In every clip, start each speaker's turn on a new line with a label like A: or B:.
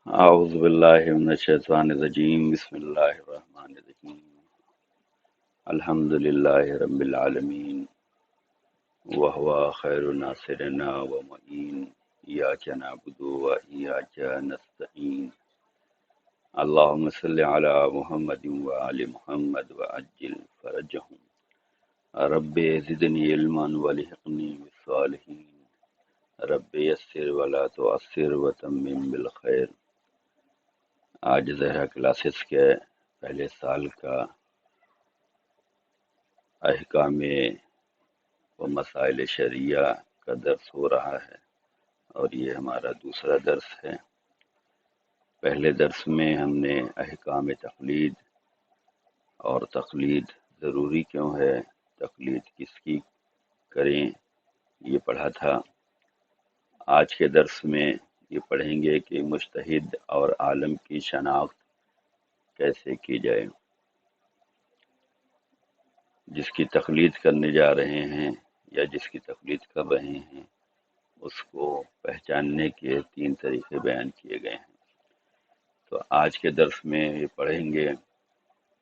A: اعوذ باللہ من الشیطان الرجیم بسم اللہ الرحمن الرحیم الحمد للہ رب العالمین وهو خیر ناصرنا ومعین ایاک نعبد وایاک نستعین اللہم صل علی محمد وآل محمد وعجل فرجهم رب زدنی علما والحقنی بالصالحین رب یسر ولا تعسر وتمم بالخیر۔ آج زہرا کلاسز کے پہلے سال کا احکام و مسائل شرعیہ کا درس ہو رہا ہے اور یہ ہمارا دوسرا درس ہے۔ پہلے درس میں ہم نے احکام تقلید اور تقلید ضروری کیوں ہے، تقلید کس کی کریں، یہ پڑھا تھا۔ آج کے درس میں یہ پڑھیں گے کہ مجتہد اور عالم کی شناخت کیسے کی جائے۔ جس کی تقلید کرنے جا رہے ہیں یا جس کی تقلید کر رہے ہیں اس کو پہچاننے کے 3 طریقے بیان کیے گئے ہیں۔ تو آج کے درس میں یہ پڑھیں گے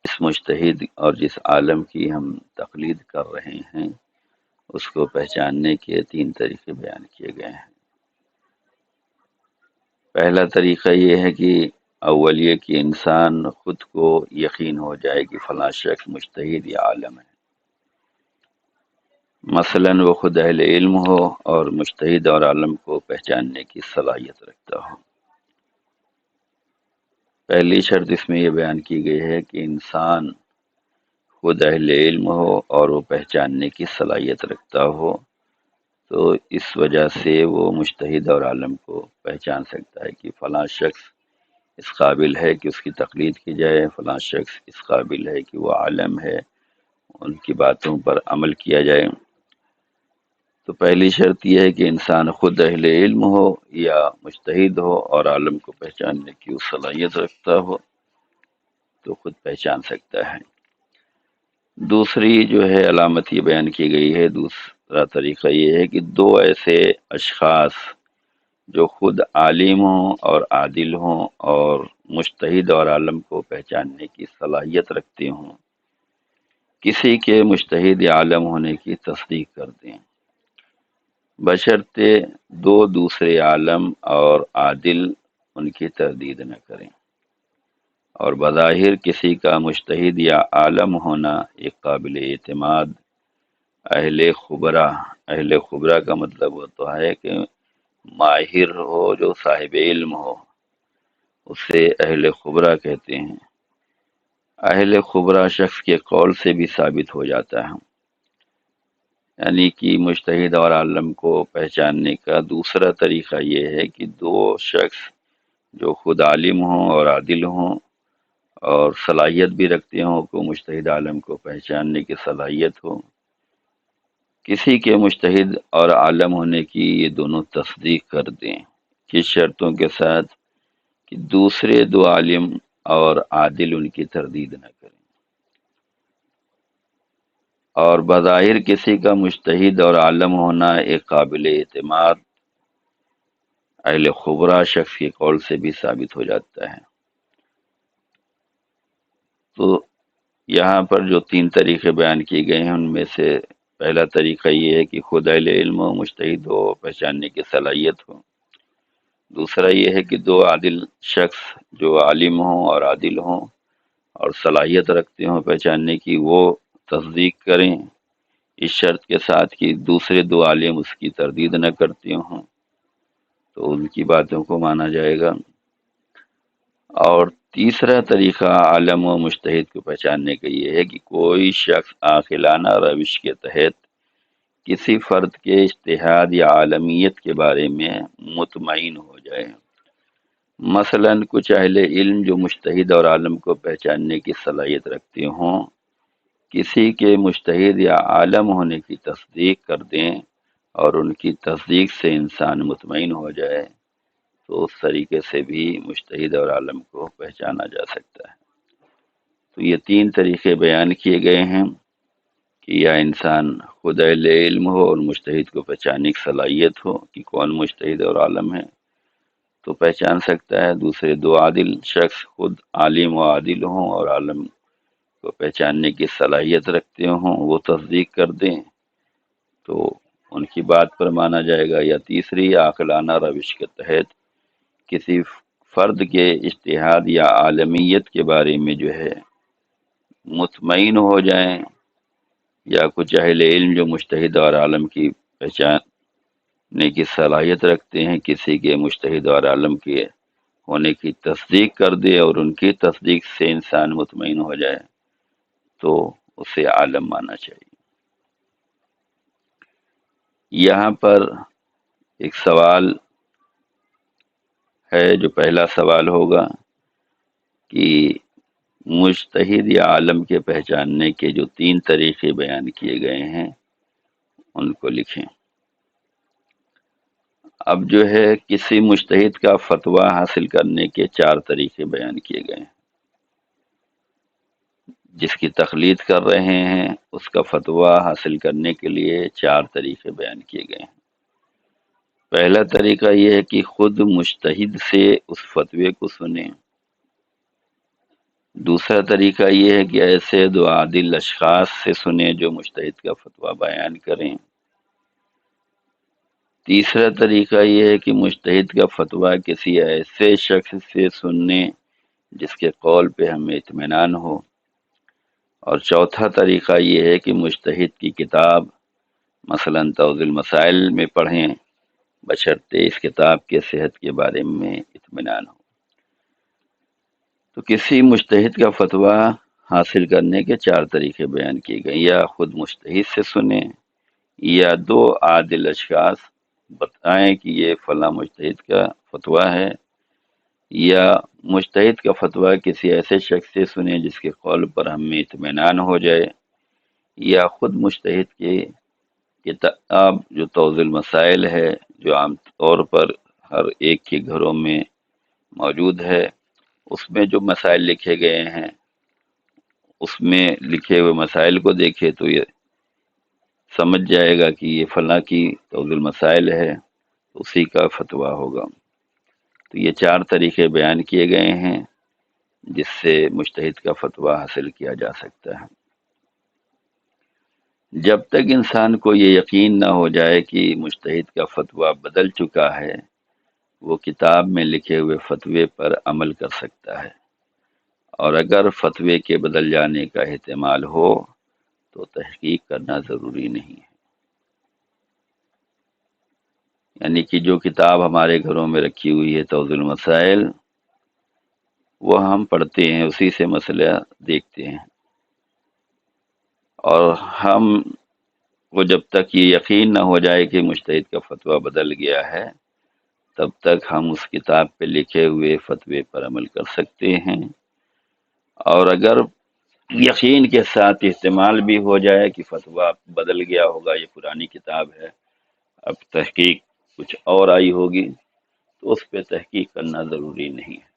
A: اس مجتہد اور جس عالم کی ہم تقلید کر رہے ہیں اس کو پہچاننے کے 3 طریقے بیان کیے گئے ہیں۔ پہلا طریقہ یہ ہے کہ اول یہ کہ انسان خود کو یقین ہو جائے کہ فلاں شخص مجتہد یا عالم ہے، مثلاً وہ خود اہل علم ہو اور مجتہد اور عالم کو پہچاننے کی صلاحیت رکھتا ہو۔ پہلی شرط اس میں یہ بیان کی گئی ہے کہ انسان خود اہل علم ہو اور وہ پہچاننے کی صلاحیت رکھتا ہو، تو اس وجہ سے وہ مجتہد اور عالم کو پہچان سکتا ہے کہ فلاں شخص اس قابل ہے کہ اس کی تقلید کی جائے، فلاں شخص اس قابل ہے کہ وہ عالم ہے، ان کی باتوں پر عمل کیا جائے۔ تو پہلی شرط یہ ہے کہ انسان خود اہل علم ہو یا مجتہد ہو اور عالم کو پہچاننے کی وہ صلاحیت رکھتا ہو تو خود پہچان سکتا ہے۔ دوسری جو ہے علامت یہ بیان کی گئی ہے، دوسرا طریقہ یہ ہے کہ 2 ایسے اشخاص جو خود عالم ہوں اور عادل ہوں اور مجتہد اور عالم کو پہچاننے کی صلاحیت رکھتے ہوں، کسی کے مجتہد یا عالم ہونے کی تصدیق کر دیں، بشرطے 2 دوسرے عالم اور عادل ان کی تردید نہ کریں۔ اور بظاہر کسی کا مجتہد یا عالم ہونا ایک قابل اعتماد اہل خبرہ کا مطلب ہوتا ہے کہ ماہر ہو، جو صاحب علم ہو، اسے اہل خبرہ کہتے ہیں۔ اہل خبرہ شخص کے قول سے بھی ثابت ہو جاتا ہے، یعنی کہ مجتہد اور عالم کو پہچاننے کا دوسرا طریقہ یہ ہے کہ 2 شخص جو خود عالم ہوں اور عادل ہوں اور صلاحیت بھی رکھتے ہوں کہ مجتہد عالم کو پہچاننے کی صلاحیت ہو، کسی کے مجتہد اور عالم ہونے کی یہ دونوں تصدیق کر دیں، کس شرطوں کے ساتھ کہ دوسرے 2 عالم اور عادل ان کی تردید نہ کریں۔ اور بظاہر کسی کا مجتہد اور عالم ہونا ایک قابل اعتماد اہل خبرہ شخص کے قول سے بھی ثابت ہو جاتا ہے۔ تو یہاں پر جو 3 طریقے بیان کیے گئے ہیں ان میں سے پہلا طریقہ یہ ہے کہ خود اہل علم و مجتہد ہو، پہچاننے کی صلاحیت ہو۔ دوسرا یہ ہے کہ 2 عادل شخص جو عالم ہوں اور عادل ہوں اور صلاحیت رکھتے ہوں پہچاننے کی، وہ تصدیق کریں، اس شرط کے ساتھ کہ دوسرے 2 عالم اس کی تردید نہ کرتے ہوں تو ان کی باتوں کو مانا جائے گا۔ اور تیسرا طریقہ عالم و مجتہد کو پہچاننے کا یہ ہے کہ کوئی شخص عاقلانہ روش کے تحت کسی فرد کے اجتہاد یا عالمیت کے بارے میں مطمئن ہو جائے۔ مثلا کچھ اہل علم جو مجتہد اور عالم کو پہچاننے کی صلاحیت رکھتے ہوں، کسی کے مجتہد یا عالم ہونے کی تصدیق کر دیں اور ان کی تصدیق سے انسان مطمئن ہو جائے تو اس طریقے سے بھی مجتہد اور عالم کو پہچانا جا سکتا ہے۔ تو یہ 3 طریقے بیان کیے گئے ہیں کہ یا انسان خود اہل علم ہو اور مجتہد کو پہچاننے کی صلاحیت ہو کہ کون مجتہد اور عالم ہے، تو پہچان سکتا ہے، دوسرے دو عادل شخص خود عالم و عادل ہوں اور عالم کو پہچاننے کی صلاحیت رکھتے ہوں، وہ تصدیق کر دیں تو ان کی بات پر مانا جائے گا۔ یا تیسری عاقلانہ روش کے تحت کسی فرد کے اجتہاد یا عالمیت کے بارے میں جو ہے مطمئن ہو جائیں، یا کچھ اہل علم جو مجتہد اور عالم کی پہچاننے کی صلاحیت رکھتے ہیں کسی کے مجتہد اور عالم کے ہونے کی تصدیق کر دے اور ان کی تصدیق سے انسان مطمئن ہو جائے تو اسے عالم ماننا چاہیے۔ یہاں پر ایک سوال ہے، جو پہلا سوال ہوگا کہ مجتہد یا عالم کے پہچاننے کے جو 3 طریقے بیان کیے گئے ہیں ان کو لکھیں۔ اب جو ہے کسی مجتہد کا فتویٰ حاصل کرنے کے 4 طریقے بیان کیے گئے ہیں۔ جس کی تقلید کر رہے ہیں اس کا فتویٰ حاصل کرنے کے لیے 4 طریقے بیان کیے گئے ہیں۔ پہلا طریقہ یہ ہے کہ خود مجتہد سے اس فتوے کو سنیں۔ دوسرا طریقہ یہ ہے کہ ایسے دو عادل اشخاص سے سنیں جو مجتہد کا فتویٰ بیان کریں۔ تیسرا طریقہ یہ ہے کہ مجتہد کا فتویٰ کسی ایسے شخص سے سننے جس کے قول پہ ہمیں اطمینان ہو۔ اور چوتھا طریقہ یہ ہے کہ مجتہد کی کتاب مثلا توضیح المسائل میں پڑھیں، بشرطے اس کتاب کے صحت کے بارے میں اطمینان ہو۔ تو کسی مجتہد کا فتویٰ حاصل کرنے کے 4 طریقے بیان کیے گئے، یا خود مجتہد سے سنیں، یا دو عادل اشخاص بتائیں کہ یہ فلاں مجتہد کا فتویٰ ہے، یا مجتہد کا فتویٰ کسی ایسے شخص سے سنیں جس کے قول پر ہمیں اطمینان ہو جائے، یا خود مجتہد کی کتاب جو توضیح المسائل ہے جو عام طور پر ہر ایک کے گھروں میں موجود ہے، اس میں جو مسائل لکھے گئے ہیں اس میں لکھے ہوئے مسائل کو دیکھے تو یہ سمجھ جائے گا کہ یہ فلاں کی توضیح المسائل ہے، اسی کا فتویٰ ہوگا۔ تو یہ 4 طریقے بیان کیے گئے ہیں جس سے مجتہد کا فتویٰ حاصل کیا جا سکتا ہے۔ جب تک انسان کو یہ یقین نہ ہو جائے کہ مجتہد کا فتویٰ بدل چکا ہے، وہ کتاب میں لکھے ہوئے فتوے پر عمل کر سکتا ہے، اور اگر فتوے کے بدل جانے کا احتمال ہو تو تحقیق کرنا ضروری نہیں ہے۔ یعنی کہ جو کتاب ہمارے گھروں میں رکھی ہوئی ہے توضیح المسائل، وہ ہم پڑھتے ہیں، اسی سے مسئلہ دیکھتے ہیں، اور ہم کو جب تک یہ یقین نہ ہو جائے کہ مجتہد کا فتویٰ بدل گیا ہے تب تک ہم اس کتاب پہ لکھے ہوئے فتوے پر عمل کر سکتے ہیں۔ اور اگر یقین کے ساتھ احتمال بھی ہو جائے کہ فتویٰ بدل گیا ہوگا، یہ پرانی کتاب ہے، اب تحقیق کچھ اور آئی ہوگی، تو اس پہ تحقیق کرنا ضروری نہیں ہے۔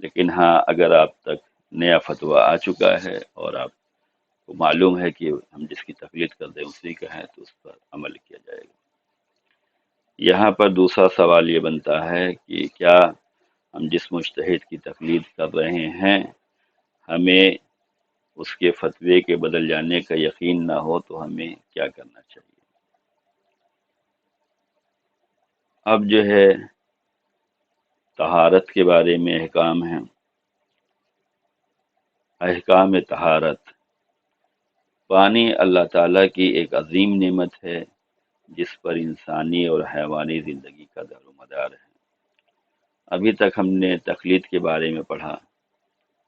A: لیکن ہاں اگر آپ تک نیا فتویٰ آ چکا ہے اور آپ کو معلوم ہے کہ ہم جس کی تقلید کر دیں اسی کا ہے تو اس پر عمل کیا جائے گا۔ یہاں پر دوسرا سوال یہ بنتا ہے کہ کیا ہم جس مجتہد کی تقلید کر رہے ہیں ہمیں اس کے فتوے کے بدل جانے کا یقین نہ ہو تو ہمیں کیا کرنا چاہیے؟ اب جو ہے طہارت کے بارے میں احکام ہیں۔ احکام طہارت: پانی اللہ تعالیٰ کی ایک عظیم نعمت ہے جس پر انسانی اور حیوانی زندگی کا دار و مدار ہے۔ ابھی تک ہم نے تقلید کے بارے میں پڑھا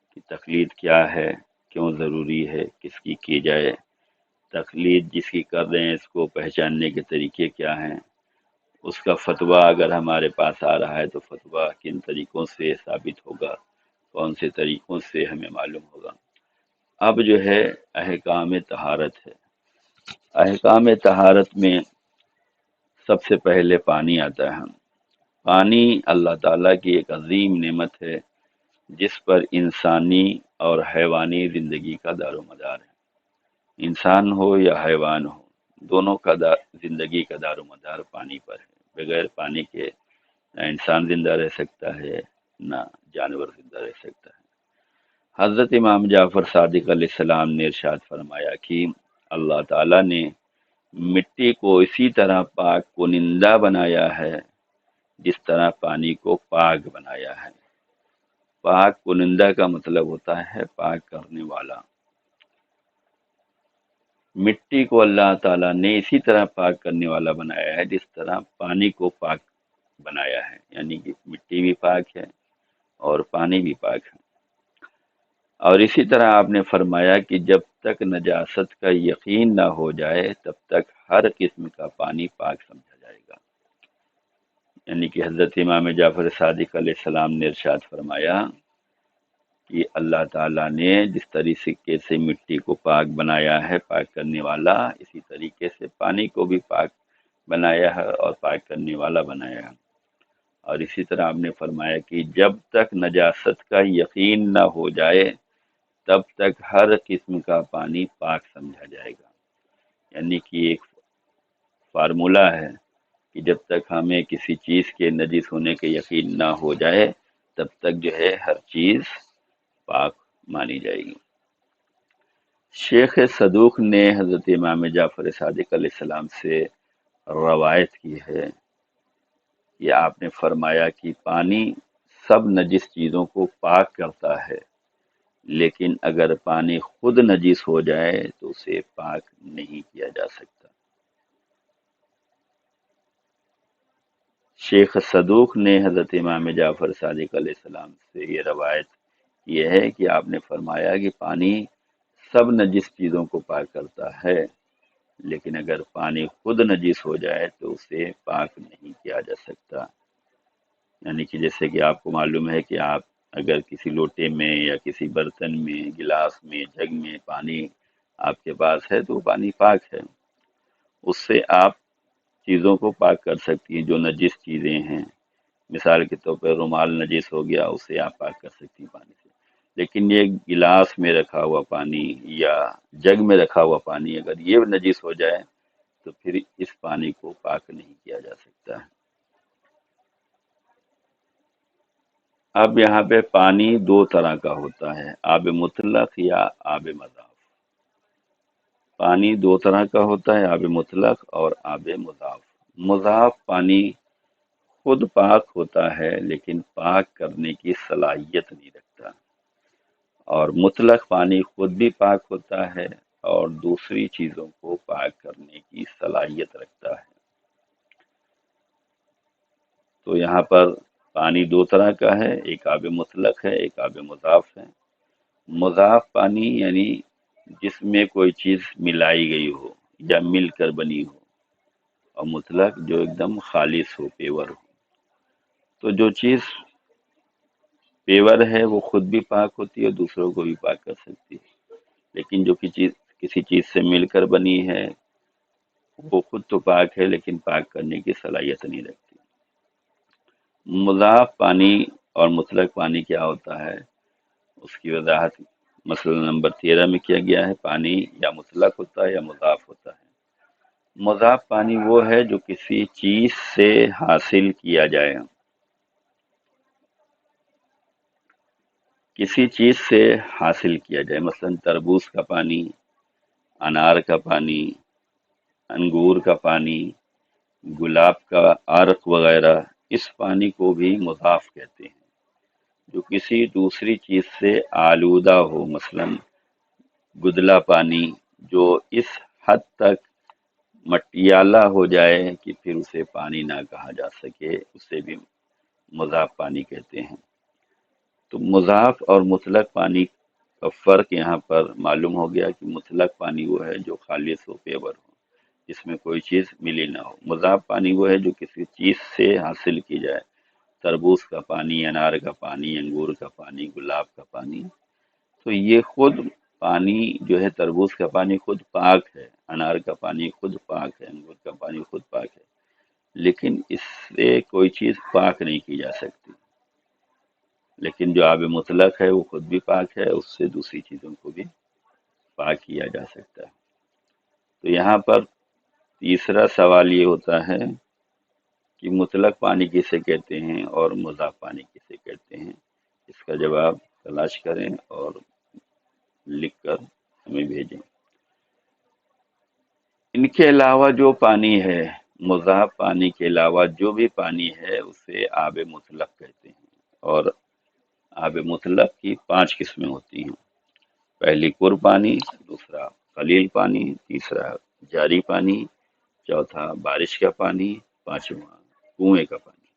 A: کہ تقلید کیا ہے، کیوں ضروری ہے، کس کی جائے، تقلید جس کی کر رہے ہیں اس کو پہچاننے کے طریقے کیا ہیں، اس کا فتویٰ اگر ہمارے پاس آ رہا ہے تو فتویٰ کن طریقوں سے ثابت ہوگا، کون سے طریقوں سے ہمیں معلوم ہوگا۔ اب جو ہے احکام طہارت ہے۔ احکام طہارت میں سب سے پہلے پانی آتا ہے۔ پانی اللہ تعالیٰ کی ایک عظیم نعمت ہے جس پر انسانی اور حیوانی زندگی کا دار و مدار ہے۔ انسان ہو یا حیوان ہو، دونوں کا زندگی کا دار و مدار پانی پر ہے۔ بغیر پانی کے نہ انسان زندہ رہ سکتا ہے نہ جانور زندہ رہ سکتا ہے۔ حضرت امام جعفر صادق علیہ السلام نے ارشاد فرمایا کہ اللہ تعالیٰ نے مٹی کو اسی طرح پاک کنندہ بنایا ہے جس طرح پانی کو پاک بنایا ہے۔ پاک کنندہ کا مطلب ہوتا ہے پاک کرنے والا۔ مٹی کو اللہ تعالیٰ نے اسی طرح پاک کرنے والا بنایا ہے جس طرح پانی کو پاک بنایا ہے، یعنی کہ مٹی بھی پاک ہے اور پانی بھی پاک ہے۔ اور اسی طرح آپ نے فرمایا کہ جب تک نجاست کا یقین نہ ہو جائے تب تک ہر قسم کا پانی پاک سمجھا جائے گا، یعنی کہ حضرت امام جعفر صادق علیہ السلام نے ارشاد فرمایا کہ اللہ تعالیٰ نے جس طریقے سے مٹی کو پاک بنایا ہے پاک کرنے والا، اسی طریقے سے پانی کو بھی پاک بنایا ہے اور پاک کرنے والا بنایا ہے۔ اور اسی طرح آپ نے فرمایا کہ جب تک نجاست کا یقین نہ ہو جائے تب تک ہر قسم کا پانی پاک سمجھا جائے گا، یعنی کہ ایک فارمولہ ہے کہ جب تک ہمیں کسی چیز کے نجس ہونے کے یقین نہ ہو جائے تب تک جو ہے ہر چیز پاک مانی جائے گی۔ شیخ صدوق نے حضرت امام جعفر صادق علیہ السلام سے روایت کی ہے کہ آپ نے فرمایا کہ پانی سب نجس چیزوں کو پاک کرتا ہے، لیکن اگر پانی خود نجس ہو جائے تو اسے پاک نہیں کیا جا سکتا۔ شیخ صدوق نے حضرت امام جعفر صادق علیہ السلام سے یہ روایت یہ ہے کہ آپ نے فرمایا کہ پانی سب نجس چیزوں کو پاک کرتا ہے، لیکن اگر پانی خود نجس ہو جائے تو اسے پاک نہیں کیا جا سکتا۔ یعنی کہ جیسے کہ آپ کو معلوم ہے کہ آپ اگر کسی لوٹے میں یا کسی برتن میں، گلاس میں، جگ میں پانی آپ کے پاس ہے تو وہ پانی پاک ہے، اس سے آپ چیزوں کو پاک کر سکتی ہیں جو نجس چیزیں ہیں۔ مثال کے طور پر رومال نجس ہو گیا، اسے آپ پاک کر سکتی ہیں پانی سے، لیکن یہ گلاس میں رکھا ہوا پانی یا جگ میں رکھا ہوا پانی اگر یہ نجس ہو جائے تو پھر اس پانی کو پاک نہیں کیا جا سکتا ہے۔ اب یہاں پہ پانی دو طرح کا ہوتا ہے، آب مطلق یا آب مضاف۔ پانی دو طرح کا ہوتا ہے، آب مطلق اور آب مضاف۔ مضاف پانی خود پاک ہوتا ہے لیکن پاک کرنے کی صلاحیت نہیں رکھتا، اور مطلق پانی خود بھی پاک ہوتا ہے اور دوسری چیزوں کو پاک کرنے کی صلاحیت رکھتا ہے۔ تو یہاں پر پانی دو طرح کا ہے، ایک آب مطلق ہے، ایک آب مضاف ہے۔ مضاف پانی یعنی جس میں کوئی چیز ملائی گئی ہو یا مل کر بنی ہو، اور مطلق جو ایک دم خالص ہو، پیور ہو۔ تو جو چیز پیور ہے وہ خود بھی پاک ہوتی ہے، دوسروں کو بھی پاک کر سکتی ہے، لیکن جو کسی چیز سے مل کر بنی ہے وہ خود تو پاک ہے لیکن پاک کرنے کی صلاحیت نہیں رکھتی۔ مضاف پانی اور مطلق پانی کیا ہوتا ہے اس کی وضاحت مسئلہ نمبر 13 میں کیا گیا ہے۔ پانی یا مطلق ہوتا ہے یا مضاف ہوتا ہے۔ مضاف پانی وہ ہے جو کسی چیز سے حاصل کیا جائے، کسی چیز سے حاصل کیا جائے، مثلا تربوز کا پانی، انار کا پانی، انگور کا پانی، گلاب کا عرق وغیرہ، اس پانی کو بھی مضاف کہتے ہیں، جو کسی دوسری چیز سے آلودہ ہو، مثلا گدلا پانی جو اس حد تک مٹیالہ ہو جائے کہ پھر اسے پانی نہ کہا جا سکے، اسے بھی مضاف پانی کہتے ہیں۔ تو مضاف اور مطلق پانی کا فرق یہاں پر معلوم ہو گیا کہ مطلق پانی وہ ہے جو خالص ہو، پیور ہو، جس میں کوئی چیز ملی نہ ہو۔ مضاف پانی وہ ہے جو کسی چیز سے حاصل کی جائے، تربوز کا پانی، انار کا پانی، انگور کا پانی، گلاب کا پانی۔ تو یہ خود پانی جو ہے، تربوز کا پانی خود پاک ہے، انار کا پانی خود پاک ہے، انگور کا پانی خود پاک ہے، لیکن اس سے کوئی چیز پاک نہیں کی جا سکتی۔ لیکن جو آب مطلق ہے وہ خود بھی پاک ہے، اس سے دوسری چیزوں کو بھی پاک کیا جا سکتا ہے۔ تو یہاں پر تیسرا سوال یہ ہوتا ہے کہ مطلق پانی کسے کہتے ہیں اور مضاف پانی کسے کہتے ہیں، اس کا جواب تلاش کریں اور لکھ کر ہمیں بھیجیں۔ ان کے علاوہ جو پانی ہے، مضاف پانی کے علاوہ جو بھی پانی ہے اسے آب مطلق کہتے ہیں، اور آب مطلق کی 5 قسمیں ہوتی ہیں۔ پہلی پر پانی، دوسرا قلیل پانی، تیسرا جاری پانی، چوتھا بارش کا پانی، پانچواں کنویں کا پانی۔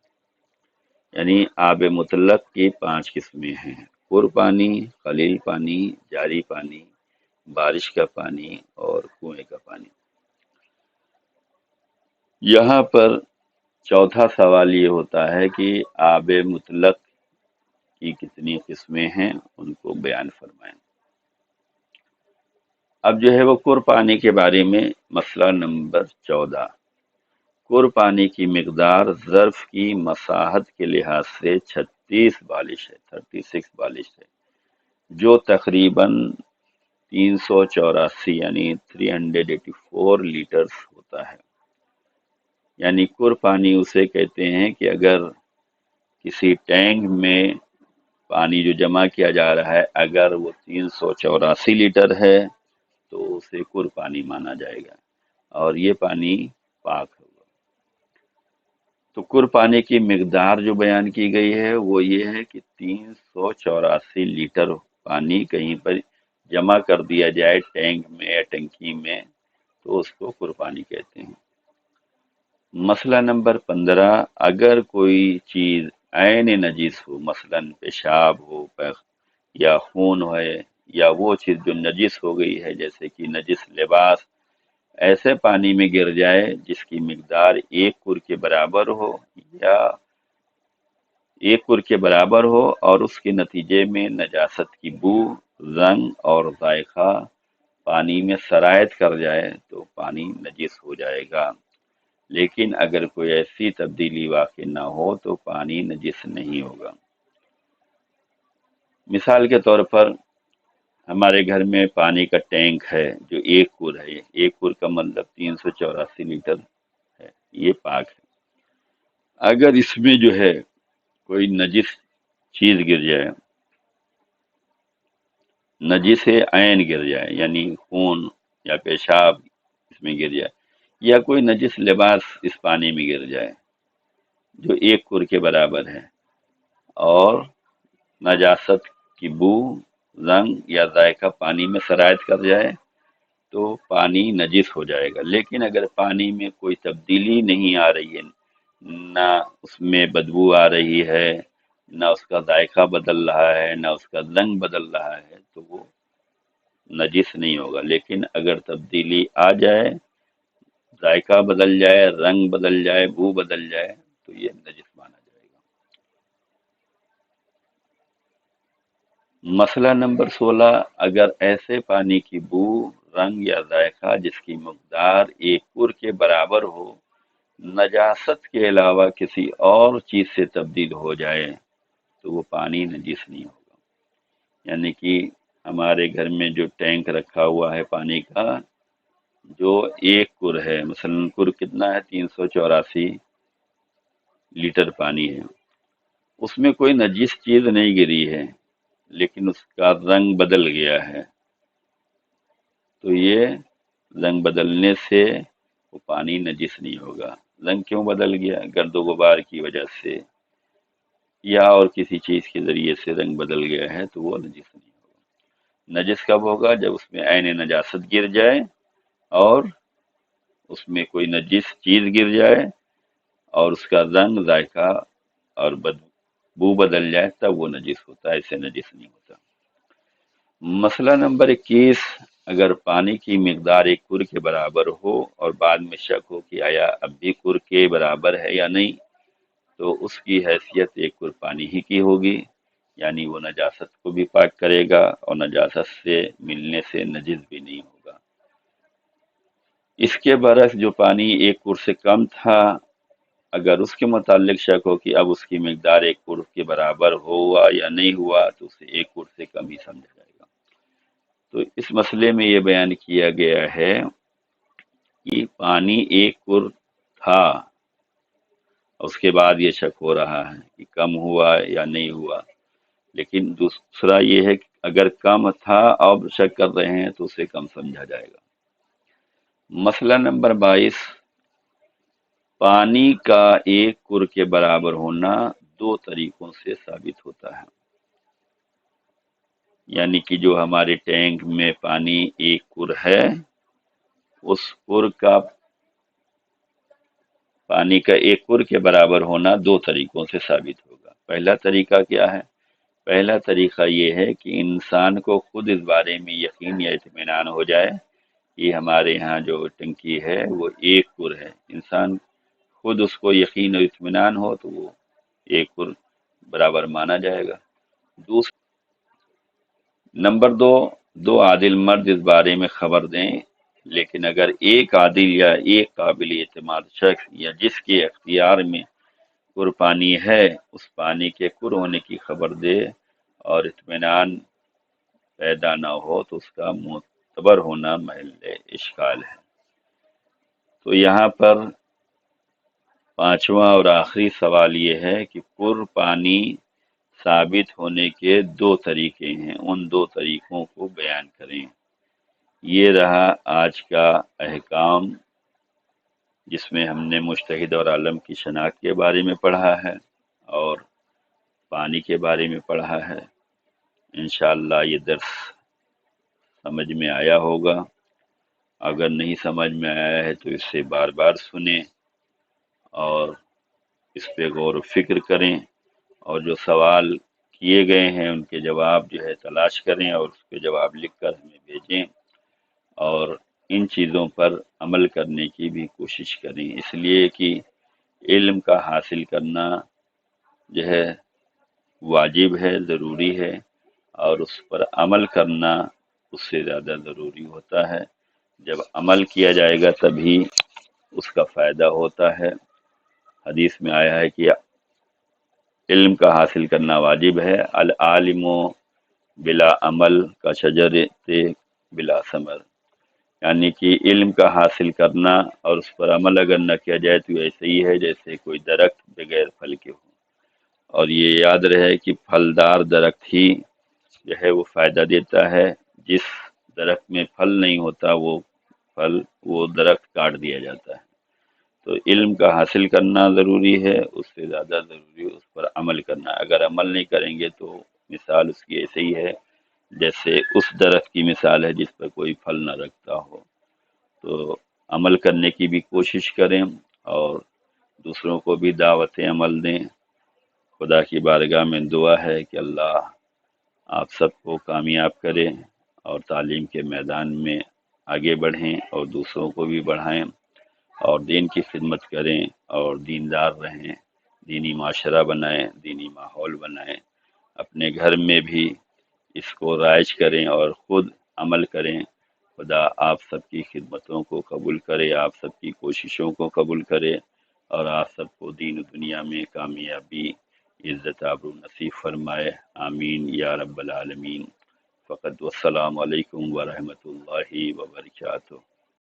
A: یعنی آب مطلق کی 5 قسمیں ہیں: پر پانی، قلیل پانی، جاری پانی، بارش کا پانی اور کنویں کا پانی۔ یہاں پر چوتھا سوال یہ ہوتا ہے کہ آب مطلق کی کتنی قسمیں ہیں، ان کو بیان فرمائیں۔ اب جو ہے وہ کور پانی کے بارے میں مسئلہ نمبر 14۔ کور پانی کی مقدار ظرف کی مساحت کے لحاظ سے 36 بالش ہے، 36 بالش ہے، جو تقریباً 384 یعنی 384 لیٹرز ہوتا ہے۔ یعنی کور پانی اسے کہتے ہیں کہ اگر کسی ٹینک میں پانی جو جمع کیا جا رہا ہے اگر وہ 384 لیٹر ہے تو اسے کور پانی مانا جائے گا، اور یہ پانی پاک ہوگا۔ تو کور پانی کی مقدار جو بیان کی گئی ہے وہ یہ ہے کہ 384 لیٹر پانی کہیں پر جمع کر دیا جائے ٹینک میں یا ٹنکی میں تو اس کو کور پانی کہتے ہیں۔ مسئلہ نمبر 15، اگر کوئی چیز عین نجس ہو، مثلا پیشاب ہو یا خون ہے، یا وہ چیز جو نجس ہو گئی ہے جیسے کہ نجس لباس، ایسے پانی میں گر جائے جس کی مقدار 1 کور کے برابر ہو یا 1 کور کے برابر ہو اور اس کے نتیجے میں نجاست کی بو، رنگ اور ذائقہ پانی میں سرایت کر جائے تو پانی نجس ہو جائے گا، لیکن اگر کوئی ایسی تبدیلی واقع نہ ہو تو پانی نجس نہیں ہوگا۔ مثال کے طور پر ہمارے گھر میں پانی کا ٹینک ہے جو 1 کور ہے، 1 کور کا مطلب 384 لیٹر ہے، یہ پاک ہے۔ اگر اس میں جو ہے کوئی نجس چیز گر جائے، نجس عین گر جائے یعنی خون یا پیشاب اس میں گر جائے، یا کوئی نجس لباس اس پانی میں گر جائے جو 1 کور کے برابر ہے، اور نجاست کی بو، رنگ یا ذائقہ پانی میں سرایت کر جائے تو پانی نجس ہو جائے گا۔ لیکن اگر پانی میں کوئی تبدیلی نہیں آ رہی ہے، نہ اس میں بدبو آ رہی ہے، نہ اس کا ذائقہ بدل رہا ہے، نہ اس کا رنگ بدل رہا ہے، تو وہ نجس نہیں ہوگا۔ لیکن اگر تبدیلی آ جائے، ذائقہ بدل جائے، رنگ بدل جائے، بو بدل جائے تو یہ نجس مانا جائے گا۔ مسئلہ نمبر 16، اگر ایسے پانی کی بو، رنگ یا ذائقہ جس کی مقدار 1 کور کے برابر ہو نجاست کے علاوہ کسی اور چیز سے تبدیل ہو جائے تو وہ پانی نجس نہیں ہوگا۔ یعنی کہ ہمارے گھر میں جو ٹینک رکھا ہوا ہے پانی کا، جو 1 کور ہے، مثلا کور کتنا ہے، 384 لیٹر پانی ہے، اس میں کوئی نجس چیز نہیں گری ہے لیکن اس کا رنگ بدل گیا ہے، تو یہ رنگ بدلنے سے وہ پانی نجس نہیں ہوگا۔ رنگ کیوں بدل گیا؟ گرد و غبار کی وجہ سے یا اور کسی چیز کے ذریعے سے رنگ بدل گیا ہے تو وہ نجس نہیں ہوگا۔ نجس کب ہوگا؟ جب اس میں عین نجاست گر جائے اور اس میں کوئی نجس چیز گر جائے اور اس کا رنگ، ذائقہ اور بو بدل جائے تب وہ نجس ہوتا ہے، اسے نجس نہیں ہوتا۔ مسئلہ نمبر 21، اگر پانی کی مقدار 1 کور کے برابر ہو اور بعد میں شک ہو کہ آیا اب بھی کور کے برابر ہے یا نہیں تو اس کی حیثیت 1 کور پانی ہی کی ہوگی، یعنی وہ نجاست کو بھی پاک کرے گا اور نجاست سے ملنے سے نجس بھی نہیں ہوگا۔ اس کے برعکس جو پانی 1 کور سے کم تھا، اگر اس کے متعلق شک ہو کہ اب اس کی مقدار 1 کور کے برابر ہوا یا نہیں ہوا تو اسے 1 کور سے کم ہی سمجھا جائے گا۔ تو اس مسئلے میں یہ بیان کیا گیا ہے کہ پانی 1 کور تھا اس کے بعد یہ شک ہو رہا ہے کہ کم ہوا یا نہیں ہوا، لیکن دوسرا یہ ہے کہ اگر کم تھا اب شک کر رہے ہیں تو اسے کم سمجھا جائے گا۔ مسئلہ نمبر 22، پانی کا ایک کر کے برابر ہونا دو طریقوں سے ثابت ہوتا ہے، یعنی کہ جو ہمارے ٹینک میں پانی ایک کر ہے، اس کر کا پانی کا ایک کر کے برابر ہونا دو طریقوں سے ثابت ہوگا۔ پہلا طریقہ کیا ہے؟ پہلا طریقہ یہ ہے کہ انسان کو خود اس بارے میں یقین یا اطمینان ہو جائے کہ ہمارے ہاں جو ٹنکی ہے وہ ایک کر ہے، انسان خود اس کو یقین اور اطمینان ہو تو وہ ایک کر برابر مانا جائے گا۔ نمبر دو، دو عادل مرد اس بارے میں خبر دیں، لیکن اگر ایک عادل یا ایک قابل اعتماد شخص یا جس کے اختیار میں پر پانی ہے اس پانی کے پر ہونے کی خبر دے اور اطمینان پیدا نہ ہو تو اس کا معتبر ہونا محل اشکال ہے۔ تو یہاں پر پانچواں اور آخری سوال یہ ہے کہ پر پانی ثابت ہونے کے دو طریقے ہیں، ان دو طریقوں کو بیان کریں۔ یہ رہا آج کا احکام، جس میں ہم نے مجتہد اور عالم کی شناخت کے بارے میں پڑھا ہے اور پانی کے بارے میں پڑھا ہے۔ انشاءاللہ یہ درس سمجھ میں آیا ہوگا، اگر نہیں سمجھ میں آیا ہے تو اس سے بار بار سنیں اور اس پہ غور و فکر کریں، اور جو سوال کیے گئے ہیں ان کے جواب جو ہے تلاش کریں اور اس کے جواب لکھ کر ہمیں بھیجیں، اور ان چیزوں پر عمل کرنے کی بھی کوشش کریں، اس لیے کہ علم کا حاصل کرنا جو ہے واجب ہے، ضروری ہے، اور اس پر عمل کرنا اس سے زیادہ ضروری ہوتا ہے۔ جب عمل کیا جائے گا تبھی اس کا فائدہ ہوتا ہے۔ حدیث میں آیا ہے کہ علم کا حاصل کرنا واجب ہے، العالم بلا عمل کا شجر بلا ثمر، یعنی کہ علم کا حاصل کرنا اور اس پر عمل اگر نہ کیا جائے تو ایسے ہی ہے جیسے کوئی درخت بغیر پھل کے ہو۔ اور یہ یاد رہے کہ پھلدار درخت ہی جو ہے وہ فائدہ دیتا ہے، جس درخت میں پھل نہیں ہوتا وہ درخت کاٹ دیا جاتا ہے۔ تو علم کا حاصل کرنا ضروری ہے، اس سے زیادہ ضروری ہے اس پر عمل کرنا۔ اگر عمل نہیں کریں گے تو مثال اس کی ایسے ہی ہے جیسے اس درخت کی مثال ہے جس پر کوئی پھل نہ رکھتا ہو۔ تو عمل کرنے کی بھی کوشش کریں اور دوسروں کو بھی دعوت عمل دیں۔ خدا کی بارگاہ میں دعا ہے کہ اللہ آپ سب کو کامیاب کرے اور تعلیم کے میدان میں آگے بڑھیں اور دوسروں کو بھی بڑھائیں اور دین کی خدمت کریں اور دیندار رہیں، دینی معاشرہ بنائیں، دینی ماحول بنائیں، اپنے گھر میں بھی اس کو رائج کریں اور خود عمل کریں۔ خدا آپ سب کی خدمتوں کو قبول کرے، آپ سب کی کوششوں کو قبول کرے اور آپ سب کو دین و دنیا میں کامیابی، عزت آبرو نصیب فرمائے، آمین یا رب العالمین۔ فقط والسلام علیکم ورحمۃ اللہ وبرکاتہ۔